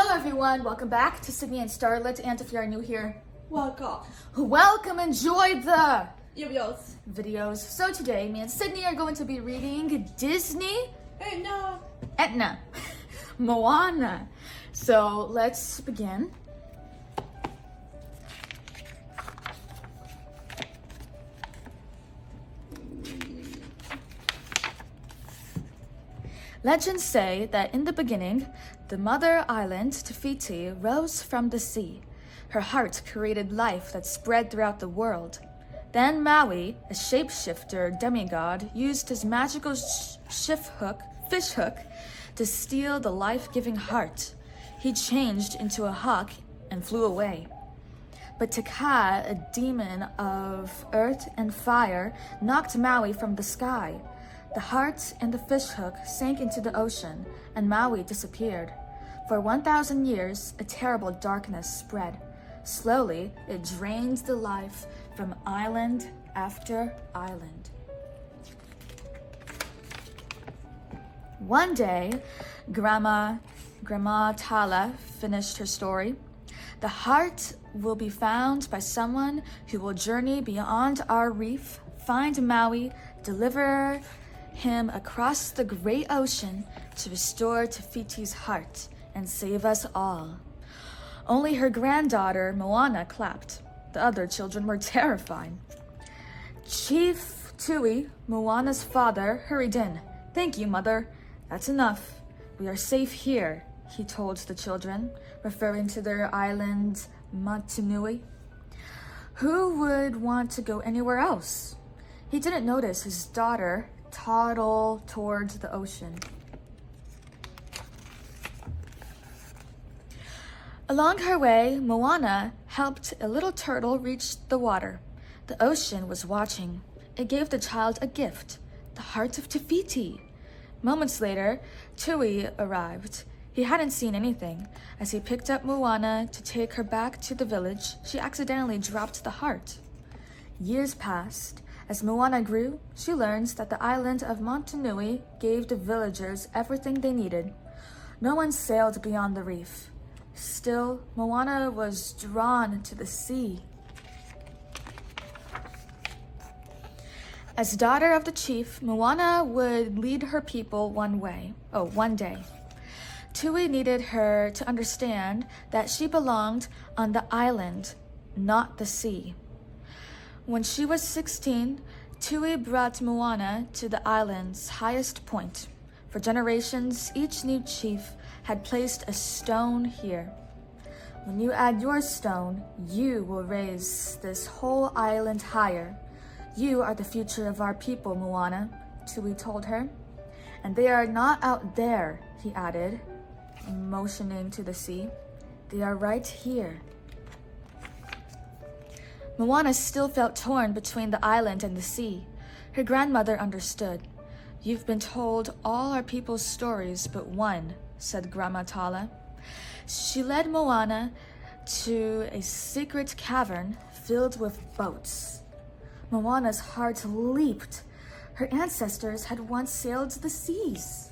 Hello everyone, welcome back to Sydney and Starlet, and if you are new here, welcome, enjoy the videos. So today, me and Sydney are going to be reading Disney Etna, Moana. So let's begin. Legends say that in the beginning, the mother island, Te Fiti, rose from the sea. Her heart created life that spread throughout the world. Then Maui, a shapeshifter demigod, used his magical fish hook, to steal the life-giving heart. He changed into a hawk and flew away. But Taka, a demon of earth and fire, knocked Maui from the sky. The heart and the fishhook sank into the ocean, and Maui disappeared. For 1,000 years, a terrible darkness spread. Slowly, it drained the life from island after island. One day, Grandma Tala finished her story. The heart will be found by someone who will journey beyond our reef, find Maui, deliver him across the great ocean to restore Te Fiti's heart and save us all. Only her granddaughter, Moana, clapped. The other children were terrified. Chief Tui, Moana's father, hurried in. "Thank you, Mother. That's enough. We are safe here," he told the children, referring to their island, Motunui. Who would want to go anywhere else? He didn't notice his daughter toddle towards the ocean. Along her way, Moana helped a little turtle reach the water. The ocean was watching. It gave the child a gift, the heart of Te Fiti. Moments later, Tui arrived. He hadn't seen anything. As he picked up Moana to take her back to the village, she accidentally dropped the heart. Years passed. As Moana grew, she learned that the island of Motunui gave the villagers everything they needed. No one sailed beyond the reef. Still, Moana was drawn to the sea. As daughter of the chief, Moana would lead her people one day. Tui needed her to understand that she belonged on the island, not the sea. When she was 16, Tui brought Moana to the island's highest point. For generations, each new chief had placed a stone here. When you add your stone, you will raise this whole island higher. You are the future of our people, Moana, Tui told her. And they are not out there, he added, motioning to the sea. They are right here. Moana still felt torn between the island and the sea. Her grandmother understood. "You've been told all our people's stories but one," said Grandma Tala. She led Moana to a secret cavern filled with boats. Moana's heart leaped. Her ancestors had once sailed the seas.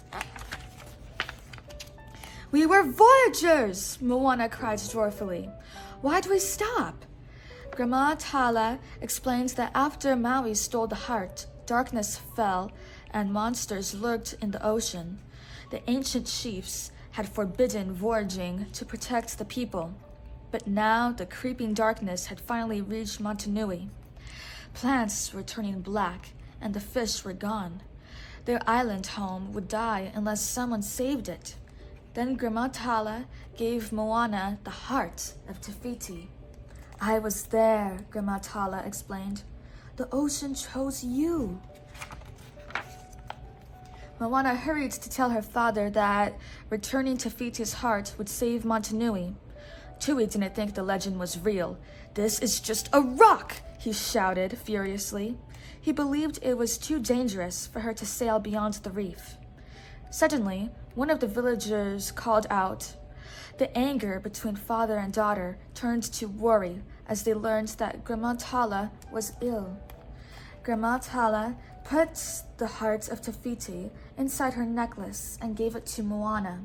"We were voyagers!" Moana cried joyfully. "Why'd we stop?" Grandma Tala explains that after Maui stole the heart, darkness fell and monsters lurked in the ocean. The ancient chiefs had forbidden voyaging to protect the people. But now the creeping darkness had finally reached Motunui. Plants were turning black and the fish were gone. Their island home would die unless someone saved it. Then Grandma Tala gave Moana the heart of Te Fiti. "I was there," Grandma Tala explained. "The ocean chose you." Moana hurried to tell her father that returning Te Fiti's heart would save Motunui. Tui didn't think the legend was real. "This is just a rock!" he shouted furiously. He believed it was too dangerous for her to sail beyond the reef. Suddenly, one of the villagers called out. The anger between father and daughter turned to worry as they learned that Grandma Tala was ill. Grandma Tala put the heart of Te Fiti inside her necklace and gave it to Moana.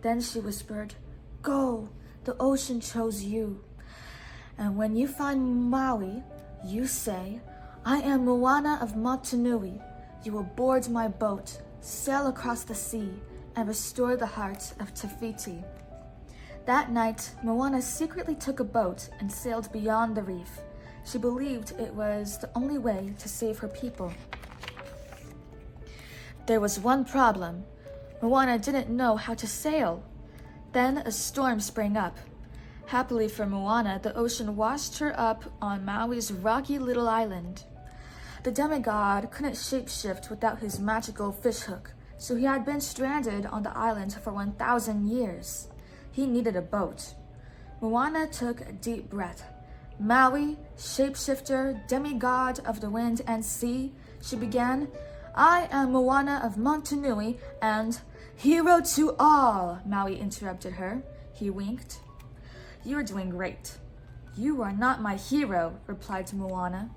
Then she whispered, Go, the ocean chose you. And when you find Maui, you say, I am Moana of Motunui. You will board my boat, sail across the sea, and restore the heart of Te Fiti. That night, Moana secretly took a boat and sailed beyond the reef. She believed it was the only way to save her people. There was one problem. Moana didn't know how to sail. Then a storm sprang up. Happily for Moana, the ocean washed her up on Maui's rocky little island. The demigod couldn't shapeshift without his magical fishhook, so he had been stranded on the island for 1,000 years. He needed a boat. Moana took a deep breath. Maui, shapeshifter, demigod of the wind and sea, she began, I am Moana of Motunui, and hero to all, Maui interrupted her. He winked. You are doing great. You are not my hero, replied Moana.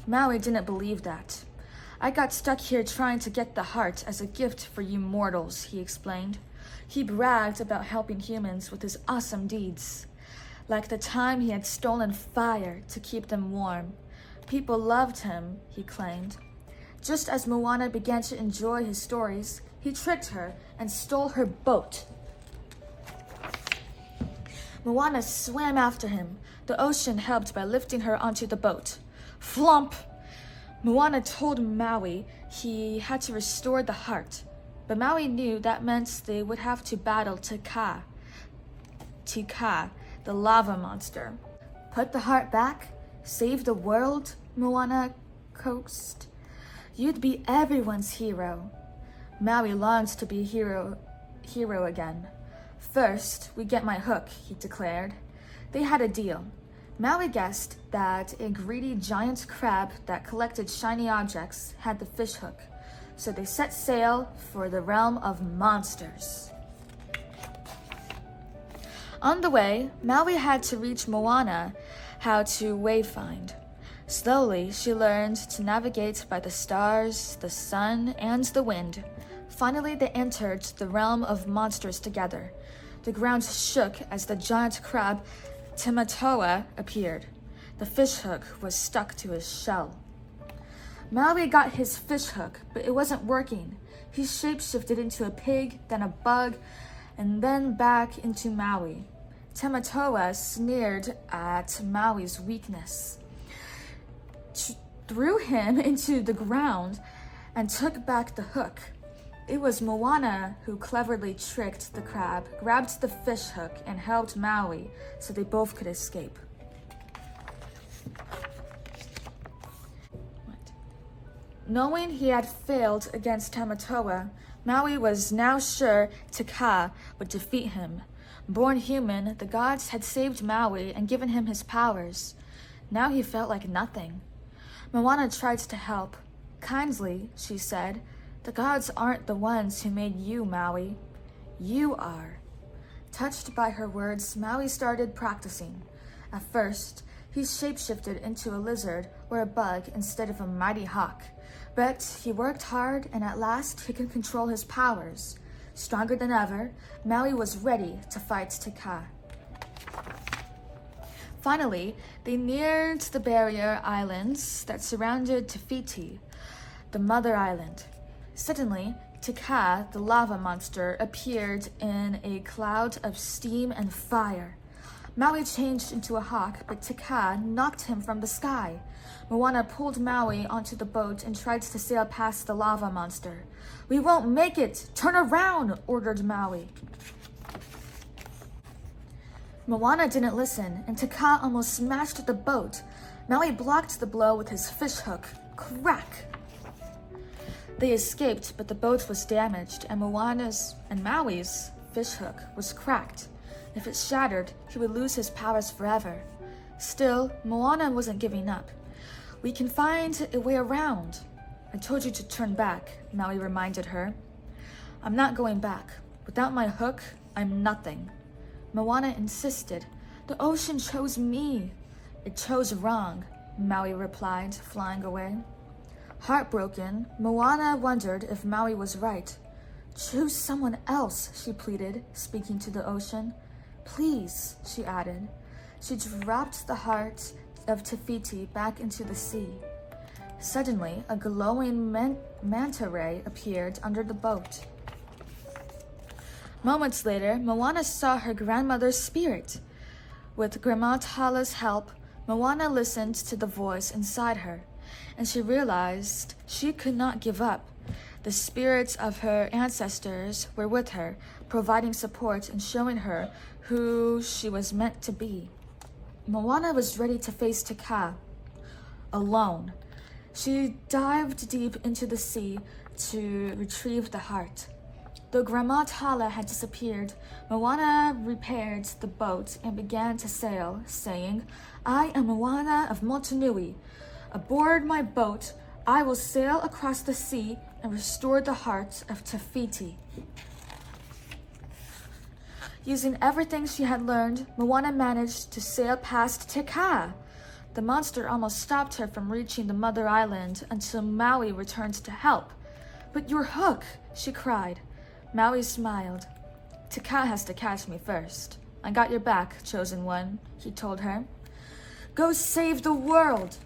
Maui didn't believe that. I got stuck here trying to get the heart as a gift for you mortals, he explained. He bragged about helping humans with his awesome deeds, like the time he had stolen fire to keep them warm. People loved him, he claimed. Just as Moana began to enjoy his stories, he tricked her and stole her boat. Moana swam after him. The ocean helped by lifting her onto the boat. Flump! Moana told Maui he had to restore the heart, but Maui knew that meant they would have to battle Te Ka, the lava monster. Put the heart back? Save the world? Moana coaxed. You'd be everyone's hero. Maui longed to be hero again. First, we get my hook, he declared. They had a deal. Maui guessed that a greedy giant crab that collected shiny objects had the fish hook, so they set sail for the realm of monsters. On the way, Maui had to reach Moana how to wayfind. Slowly, she learned to navigate by the stars, the sun, and the wind. Finally, they entered the realm of monsters together. The ground shook as the giant crab Timatoa appeared. The fishhook was stuck to his shell. Maui got his fishhook, but it wasn't working. He shapeshifted into a pig, then a bug, and then back into Maui. Timatoa sneered at Maui's weakness, threw him into the ground, and took back the hook. It was Moana who cleverly tricked the crab, grabbed the fishhook, and helped Maui so they both could escape. Knowing he had failed against Tamatoa, Maui was now sure Te Ka would defeat him. Born human, the gods had saved Maui and given him his powers. Now he felt like nothing. Moana tried to help. Kindly, she said, the gods aren't the ones who made you, Maui. You are. Touched by her words, Maui started practicing. At first, he shapeshifted into a lizard or a bug instead of a mighty hawk. But he worked hard, and at last he could control his powers. Stronger than ever, Maui was ready to fight Te Ka. Finally, they neared the barrier islands that surrounded Te Fiti, the mother island. Suddenly, Te Ka, the lava monster, appeared in a cloud of steam and fire. Maui changed into a hawk, but Te Ka knocked him from the sky. Moana pulled Maui onto the boat and tried to sail past the lava monster. We won't make it! Turn around! Ordered Maui. Moana didn't listen, and Te Ka almost smashed the boat. Maui blocked the blow with his fishhook. Crack! They escaped, but the boat was damaged, and Maui's fishhook was cracked. If it shattered, he would lose his powers forever. Still, Moana wasn't giving up. We can find a way around. I told you to turn back, Maui reminded her. I'm not going back. Without my hook, I'm nothing. Moana insisted. The ocean chose me. It chose wrong, Maui replied, flying away. Heartbroken, Moana wondered if Maui was right. Choose someone else, she pleaded, speaking to the ocean. Please, she added. She dropped the heart of Te Fiti back into the sea. Suddenly, a glowing manta ray appeared under the boat. Moments later, Moana saw her grandmother's spirit. With Grandma Tala's help, Moana listened to the voice inside her, and she realized she could not give up. The spirits of her ancestors were with her, providing support and showing her who she was meant to be. Moana was ready to face Te Kā, alone. She dived deep into the sea to retrieve the heart. Though Grandma Tala had disappeared, Moana repaired the boat and began to sail, saying, I am Moana of Motunui. Aboard my boat, I will sail across the sea and restore the heart of Te Fiti. Using everything she had learned, Moana managed to sail past Te Kā. The monster almost stopped her from reaching the mother island until Maui returned to help. But your hook, she cried. Maui smiled. Te Kā has to catch me first. I got your back, chosen one, he told her. Go save the world!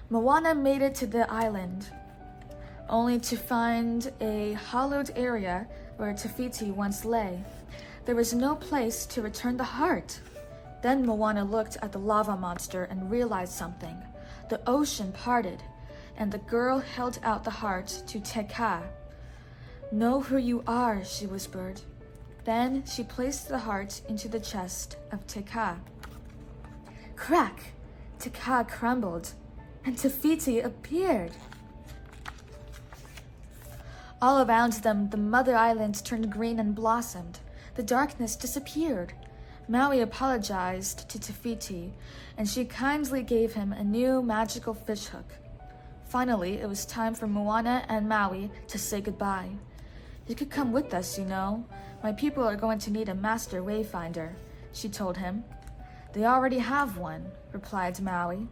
Moana made it to the island, only to find a hollowed area where Te Fiti once lay. There was no place to return the heart. Then Moana looked at the lava monster and realized something. The ocean parted, and the girl held out the heart to Te Kā. Know who you are, she whispered. Then she placed the heart into the chest of Te Kā. Crack! Te Kā crumbled, and Te Fiti appeared. All around them, the mother island turned green and blossomed. The darkness disappeared. Maui apologized to Te Fiti, and she kindly gave him a new magical fishhook. Finally, it was time for Moana and Maui to say goodbye. You could come with us, you know. My people are going to need a master wayfinder, she told him. They already have one, replied Maui.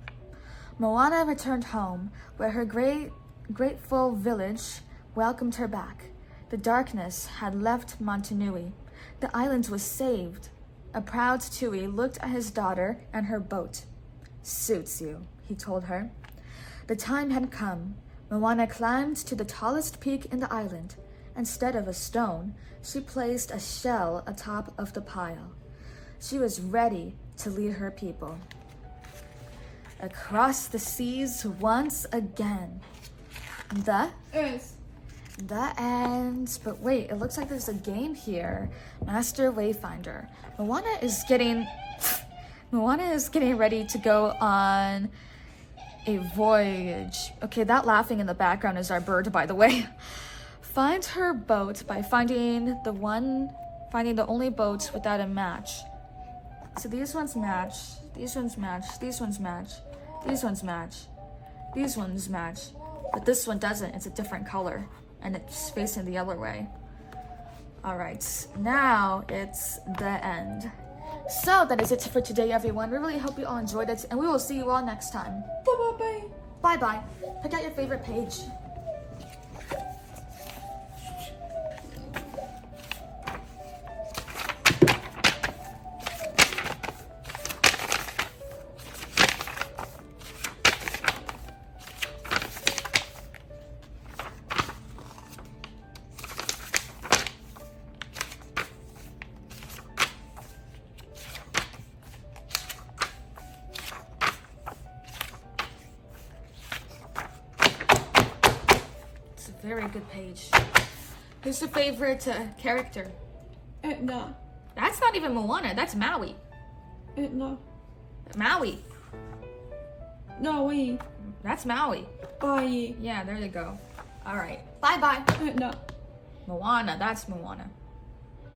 Moana returned home, where her grateful village welcomed her back. The darkness had left Motunui. The island was saved. A proud Tui looked at his daughter and her boat. Suits you, he told her. The time had come. Moana climbed to the tallest peak in the island. Instead of a stone, she placed a shell atop of the pile. She was ready to lead her people. Across the seas once again. The end. But wait, it looks like there's a game here. Master Wayfinder. Moana is getting ready to go on a voyage. Okay, that laughing in the background is our bird, by the way. Find her boat by finding the only boats without a match. So these ones match, these ones match, these ones match, these ones match, these ones match. But this one doesn't, it's a different color. And it's facing the other way. All right, now it's the end. So that is it for today, everyone. We really hope you all enjoyed it, and we will see you all next time. Bye-bye. Bye-bye. Pick out your favorite page. Very good page. Who's your favorite character? Etna. That's not even Moana. That's Maui. Etna. Maui. Maui. That's Maui. Bye. Yeah, there you go. All right. Bye-bye. Etna. Moana. That's Moana.